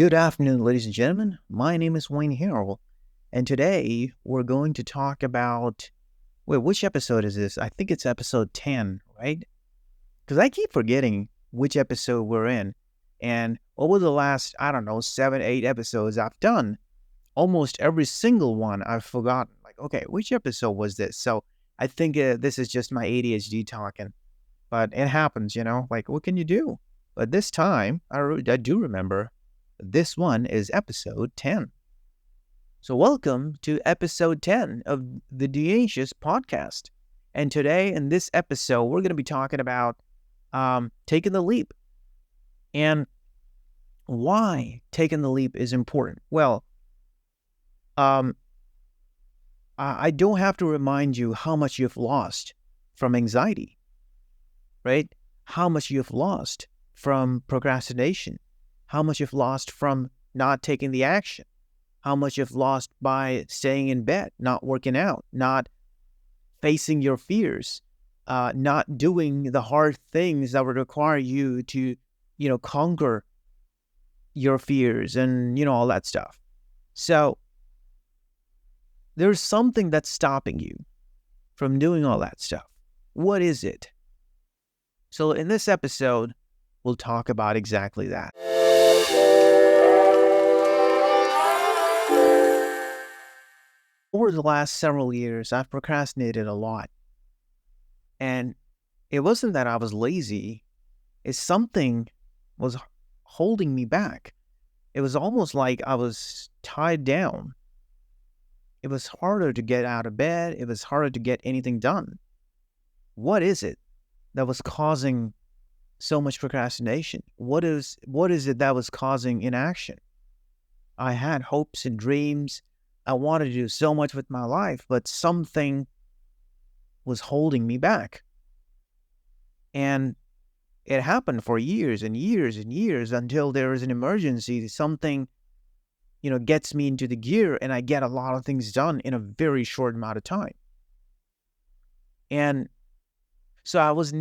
Good afternoon, ladies and gentlemen. My name is Wayne Harrel, and today we're going to talk about. Wait, which episode is this? I think it's episode 10, right? Because I keep forgetting which episode we're in. And over the last, I don't know, 7, 8 episodes I've done, almost every single one I've forgotten. Like, okay, which episode was this? So I think this is just my ADHD talking. But it happens, like, what can you do? But this time, I do remember. This one is episode 10. So welcome to episode 10 of the Dianxious podcast. And today in this episode, we're going to be talking about taking the leap. And why taking the leap is important. Well, I don't have to remind you how much you've lost from anxiety, right? How much you've lost from procrastination. How much you've lost from not taking the action, how much you've lost by staying in bed, not working out, not facing your fears, not doing the hard things that would require you to, conquer your fears and, all that stuff. So there's something that's stopping you from doing all that stuff. What is it? So in this episode, we'll talk about exactly that. Over the last several years, I've procrastinated a lot. And it wasn't that I was lazy. It's something was holding me back. It was almost like I was tied down. It was harder to get out of bed. It was harder to get anything done. What is it that was causing so much procrastination? What is it that was causing inaction? I had hopes and dreams. I wanted to do so much with my life, but something was holding me back. And it happened for years and years and years until there is an emergency. Something, gets me into the gear and I get a lot of things done in a very short amount of time. And so I was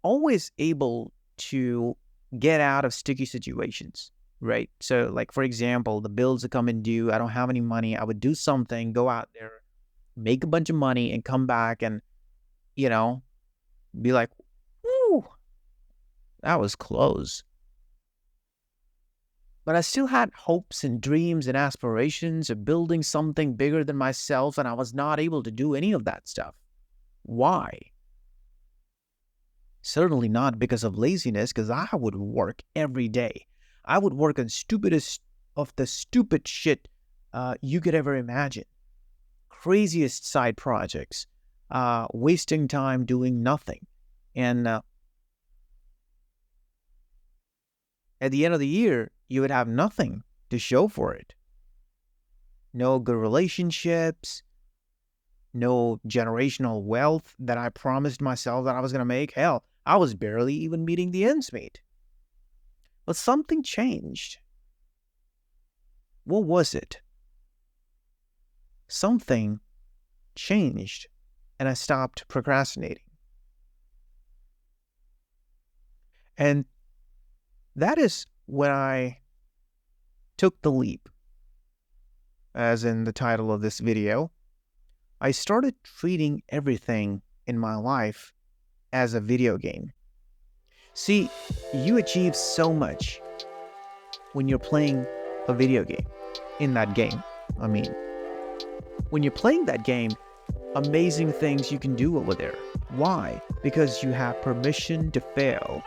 always able to get out of sticky situations. Right. So like, for example, the bills are coming due. I don't have any money. I would do something, go out there, make a bunch of money and come back and, be like, whoo, that was close. But I still had hopes and dreams and aspirations of building something bigger than myself. And I was not able to do any of that stuff. Why? Certainly not because of laziness, because I would work every day. I would work on stupidest of the stupid shit you could ever imagine. Craziest side projects, wasting time doing nothing. And at the end of the year, you would have nothing to show for it. No good relationships, no generational wealth that I promised myself that I was going to make. Hell, I was barely even meeting the ends meet. But something changed. What was it? Something changed, and I stopped procrastinating. And that is when I took the leap, as in the title of this video. I started treating everything in my life as a video game. See, you achieve so much when you're playing a video game, in that game. When you're playing that game, amazing things you can do over there. Why? Because you have permission to fail.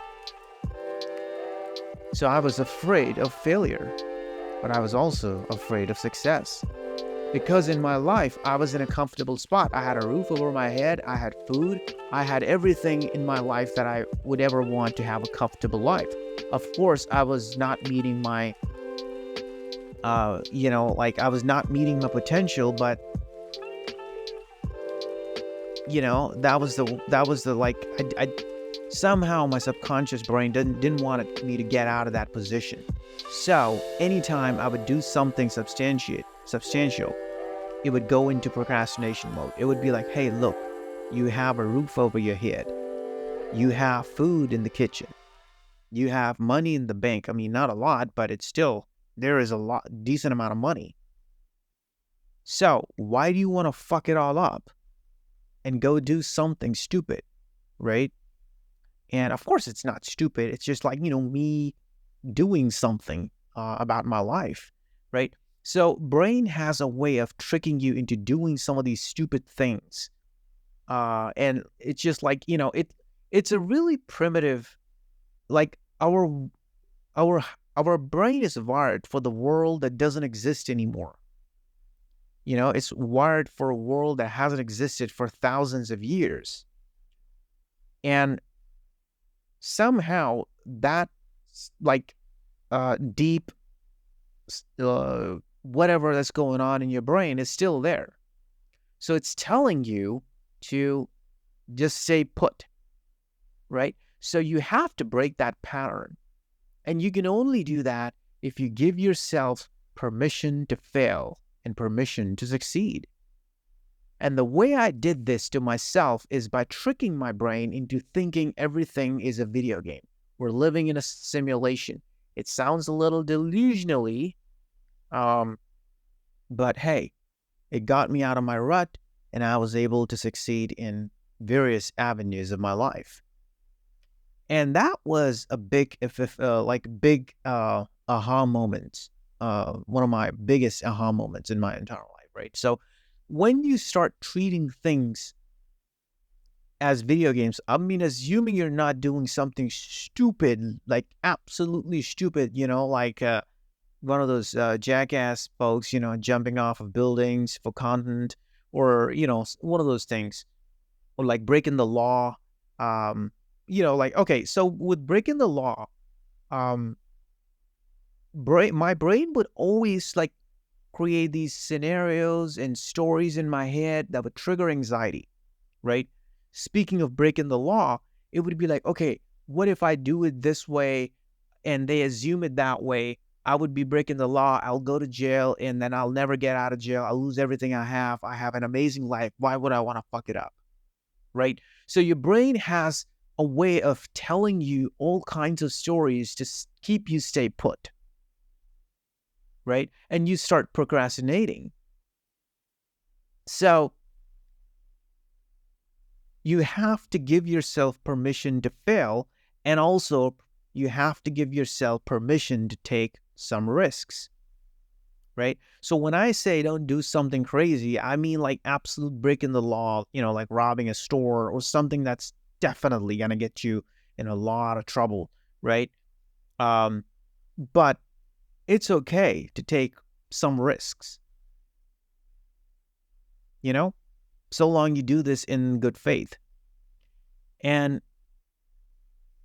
So I was afraid of failure, but I was also afraid of success. Because in my life, I was in a comfortable spot. I had a roof over my head. I had food. I had everything in my life that I would ever want to have a comfortable life. Of course, I was not meeting my, I was not meeting my potential, but, somehow my subconscious brain didn't want me to get out of that position. So anytime I would do something substantial, it would go into procrastination mode. It would be like, hey, look, you have a roof over your head. You have food in the kitchen. You have money in the bank. Not a lot, but it's still there is decent amount of money. So why do you want to fuck it all up and go do something stupid, right? And of course, it's not stupid. It's just like, me doing something about my life, right? So brain has a way of tricking you into doing some of these stupid things. And it's just like, it's a really primitive, like our our brain is wired for the world that doesn't exist anymore. It's wired for a world that hasn't existed for thousands of years. And somehow that like deep whatever that's going on in your brain is still there. So it's telling you to just stay put, right? So you have to break that pattern. And you can only do that if you give yourself permission to fail and permission to succeed. And the way I did this to myself is by tricking my brain into thinking everything is a video game. We're living in a simulation. It sounds a little delusionally, but hey, it got me out of my rut, and I was able to succeed in various avenues of my life. And that was a big, aha moment. One of my biggest aha moments in my entire life, right? So when you start treating things as video games, I mean, assuming you're not doing something stupid, like absolutely stupid, like one of those jackass folks, jumping off of buildings for content, or, one of those things, or like breaking the law. Okay, so with breaking the law, my brain would always like create these scenarios and stories in my head that would trigger anxiety, right? Speaking of breaking the law, it would be like, okay, what if I do it this way and they assume it that way? I would be breaking the law. I'll go to jail and then I'll never get out of jail. I'll lose everything I have. I have an amazing life. Why would I want to fuck it up? Right? So your brain has a way of telling you all kinds of stories to keep you stay put. Right? And you start procrastinating. So you have to give yourself permission to fail, and also you have to give yourself permission to take some risks, right? So when I say don't do something crazy, I mean like absolute breaking the law, like robbing a store or something that's definitely going to get you in a lot of trouble, right? But it's okay to take some risks, so long you do this in good faith. And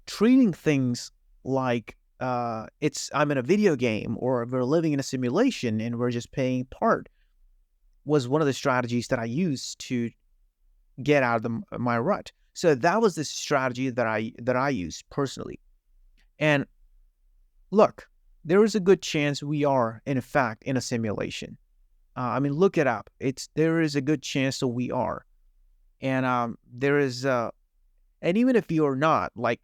treating things like I'm in a video game or we're living in a simulation and we're just playing part was one of the strategies that I used to get out of my rut. So that was the strategy that I used personally. And look, there is a good chance we are, in fact, in a simulation. Look it up. There is a good chance that we are, and there is, and even if you're not, like,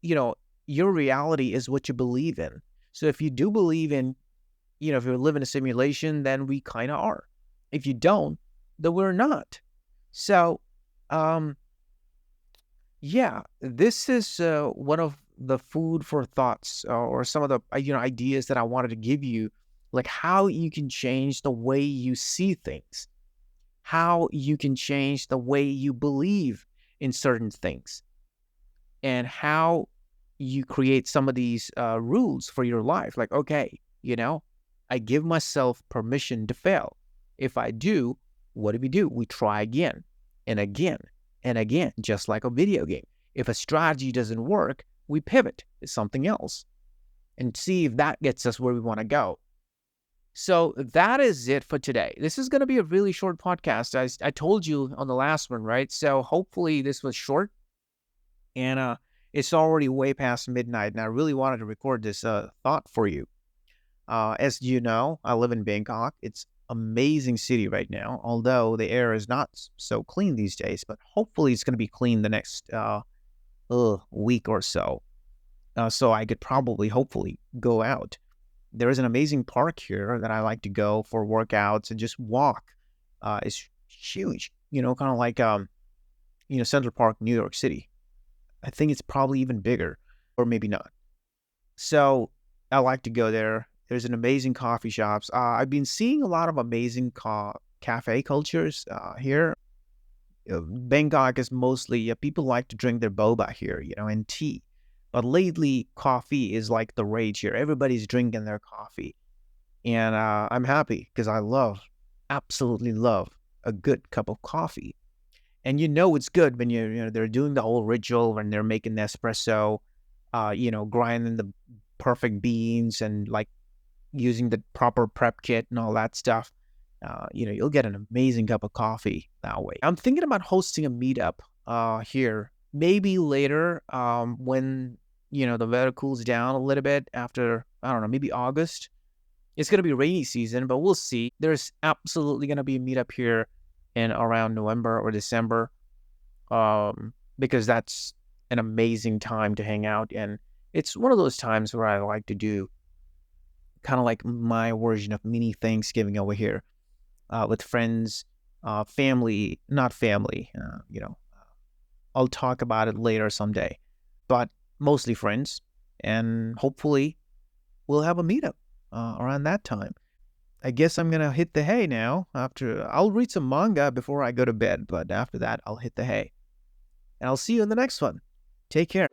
your reality is what you believe in. So if you do believe in, if you live in a simulation, then we kind of are. If you don't, then we're not. So, yeah, this is one of the food for thoughts, or some of the ideas that I wanted to give you, like how you can change the way you see things, how you can change the way you believe in certain things, and how you create some of these rules for your life. Like, okay, I give myself permission to fail. If I do, what do we do? We try again and again and again, just like a video game. If a strategy doesn't work, we pivot to something else and see if that gets us where we want to go. So that is it for today. This is going to be a really short podcast. I told you on the last one, right? So hopefully this was short, and it's already way past midnight, and I really wanted to record this thought for you. As you know, I live in Bangkok. It's amazing city right now, although the air is not so clean these days, but hopefully it's going to be clean the next week or so. So I could probably, hopefully, go out. There is an amazing park here that I like to go for workouts and just walk. It's huge, kind of like Central Park, New York City. I think it's probably even bigger, or maybe not. So I like to go there. There's an amazing coffee shops. I've been seeing a lot of amazing cafe cultures here. Bangkok is mostly people like to drink their boba here, and tea. But lately, coffee is like the rage here. Everybody's drinking their coffee, and I'm happy because I absolutely love a good cup of coffee. And it's good when they're doing the whole ritual when they're making the espresso, grinding the perfect beans and like using the proper prep kit and all that stuff. You'll get an amazing cup of coffee that way. I'm thinking about hosting a meetup here, maybe later when the weather cools down a little bit after, I don't know, maybe August. It's gonna be rainy season, but we'll see. There's absolutely gonna be a meetup here in around November or December, because that's an amazing time to hang out, and it's one of those times where I like to do kind of like my version of mini Thanksgiving over here with friends, family, not family. I'll talk about it later someday, but mostly friends, and hopefully we'll have a meetup around that time. I guess I'm gonna hit the hay now. I'll read some manga before I go to bed, but after that, I'll hit the hay. And I'll see you in the next one. Take care.